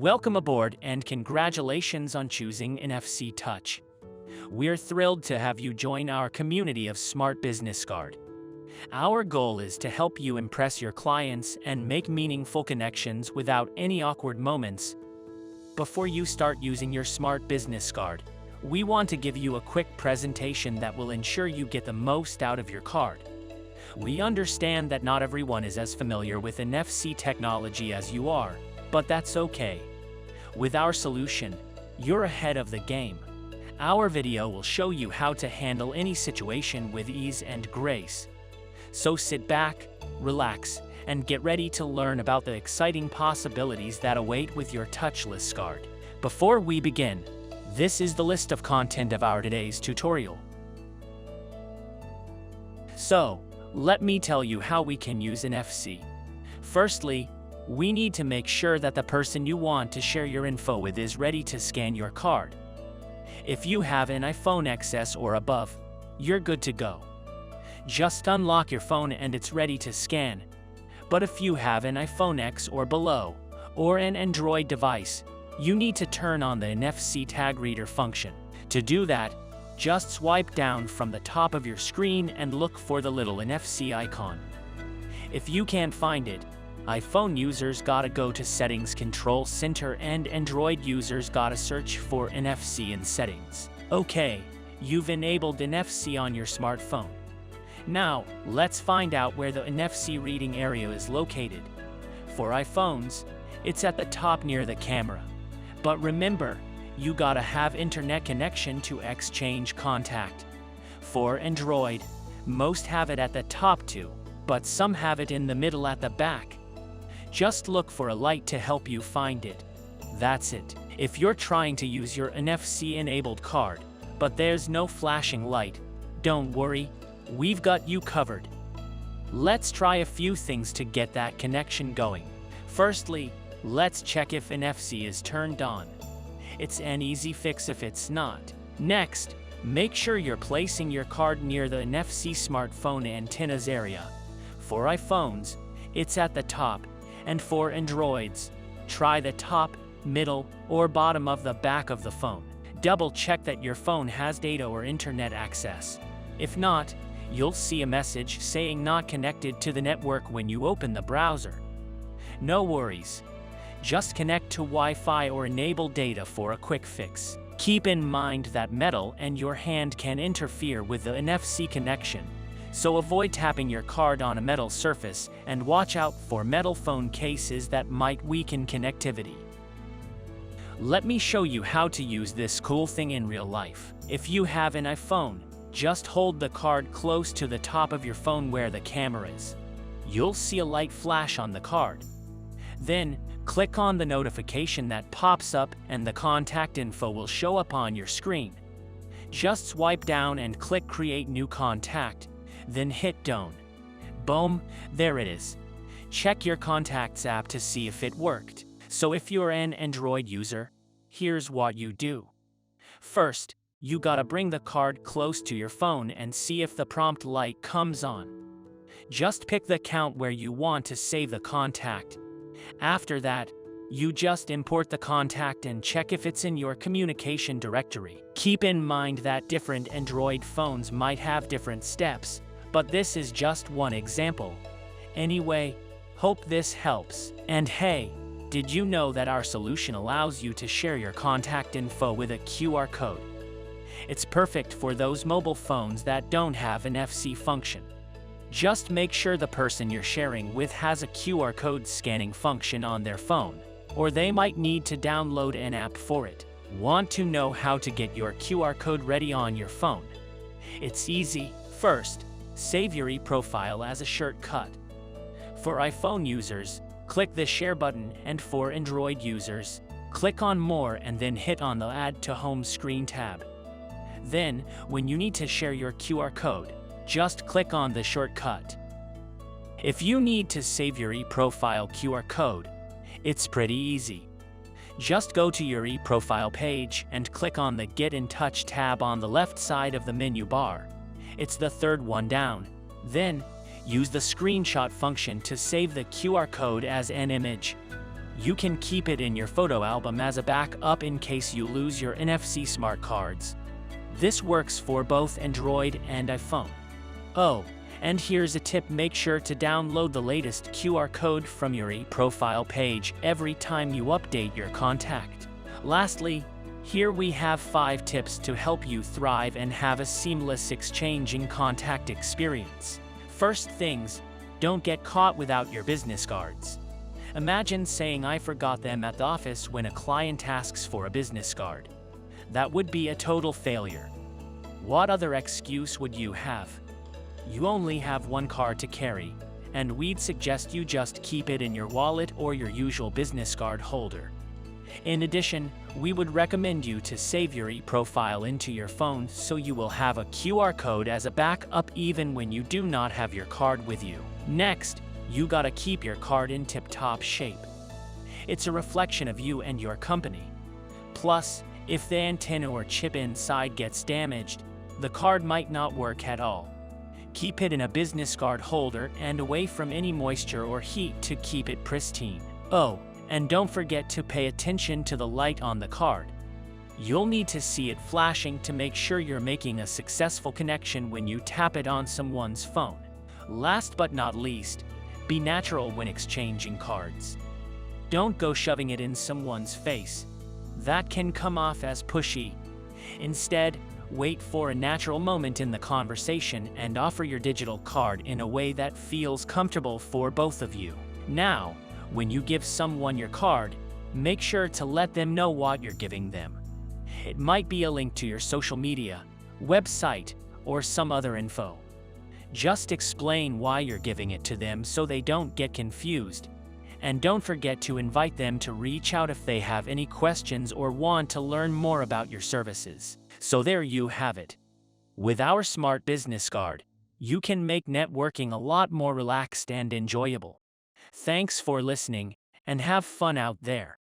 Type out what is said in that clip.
Welcome aboard and congratulations on choosing NFC Touch. We're thrilled to have you join our community of smart business card. Our goal is to help you impress your clients and make meaningful connections without any awkward moments. Before you start using your smart business card, we want to give you a quick presentation that will ensure you get the most out of your card. We understand that not everyone is as familiar with NFC technology as you are, but that's okay. With our solution, you're ahead of the game. Our video will show you how to handle any situation with ease and grace. So sit back, relax, and get ready to learn about the exciting possibilities that await with your Touchless card. Before we begin, this is the list of content of our today's tutorial. So, let me tell you how we can use NFC. Firstly, we need to make sure that the person you want to share your info with is ready to scan your card. If you have an iPhone XS or above, you're good to go. Just unlock your phone and it's ready to scan. But if you have an iPhone X or below, or an Android device, you need to turn on the NFC tag reader function. To do that, just swipe down from the top of your screen and look for the little NFC icon. If you can't find it, iPhone users gotta go to Settings Control Center and Android users gotta search for NFC in Settings. Okay, you've enabled NFC on your smartphone. Now, let's find out where the NFC reading area is located. For iPhones, it's at the top near the camera. But remember, you gotta have internet connection to exchange contact. For Android, most have it at the top too, but some have it in the middle at the back. Just look for a light to help you find it. That's it. If you're trying to use your NFC-enabled card, but there's no flashing light, don't worry, we've got you covered. Let's try a few things to get that connection going. Firstly, let's check if NFC is turned on. It's an easy fix if it's not. Next, make sure you're placing your card near the NFC smartphone antennas area. For iPhones, it's at the top. And for Androids, try the top, middle, or bottom of the back of the phone. Double check that your phone has data or internet access. If not, you'll see a message saying not connected to the network when you open the browser. No worries. Just connect to Wi-Fi or enable data for a quick fix. Keep in mind that metal and your hand can interfere with the NFC connection. So avoid tapping your card on a metal surface and watch out for metal phone cases that might weaken connectivity. Let me show you how to use this cool thing in real life. If you have an iPhone, just hold the card close to the top of your phone where the camera is. You'll see a light flash on the card. Then, click on the notification that pops up and the contact info will show up on your screen. Just swipe down and click Create New Contact. Then hit Done. Boom, there it is. Check your Contacts app to see if it worked. So if you're an Android user, here's what you do. First, you gotta bring the card close to your phone and see if the prompt light comes on. Just pick the count where you want to save the contact. After that, you just import the contact and check if it's in your communication directory. Keep in mind that different Android phones might have different steps, but this is just one example. Anyway, hope this helps. And hey, did you know that our solution allows you to share your contact info with a QR code? It's perfect for those mobile phones that don't have an NFC function. Just make sure the person you're sharing with has a QR code scanning function on their phone, or they might need to download an app for it. Want to know how to get your QR code ready on your phone? It's easy. First, save your e-profile as a shortcut. For iPhone users, click the Share button, and for Android users, click on More and then hit on the Add to Home screen tab. Then, when you need to share your QR code, just click on the shortcut. If you need to save your e-profile QR code, it's pretty easy. Just go to your e-profile page and click on the Get in Touch tab on the left side of the menu bar. It's the third one down. Then, use the screenshot function to save the QR code as an image. You can keep it in your photo album as a backup in case you lose your NFC smart cards. This works for both Android and iPhone. Oh, and here's a tip: make sure to download the latest QR code from your e-profile page every time you update your contact. Lastly, here we have 5 tips to help you thrive and have a seamless exchanging contact experience. First things, don't get caught without your business cards. Imagine saying I forgot them at the office when a client asks for a business card. That would be a total failure. What other excuse would you have? You only have one card to carry, and we'd suggest you just keep it in your wallet or your usual business card holder. In addition, we would recommend you to save your e-profile into your phone so you will have a QR code as a backup even when you do not have your card with you. Next, you gotta keep your card in tip-top shape. It's a reflection of you and your company. Plus, if the antenna or chip inside gets damaged, the card might not work at all. Keep it in a business card holder and away from any moisture or heat to keep it pristine. Oh, and don't forget to pay attention to the light on the card. You'll need to see it flashing to make sure you're making a successful connection when you tap it on someone's phone. Last but not least, be natural when exchanging cards. Don't go shoving it in someone's face. That can come off as pushy. Instead, wait for a natural moment in the conversation and offer your digital card in a way that feels comfortable for both of you. Now, when you give someone your card, make sure to let them know what you're giving them. It might be a link to your social media, website, or some other info. Just explain why you're giving it to them so they don't get confused. And don't forget to invite them to reach out if they have any questions or want to learn more about your services. So there you have it. With our smart business card, you can make networking a lot more relaxed and enjoyable. Thanks for listening, and have fun out there.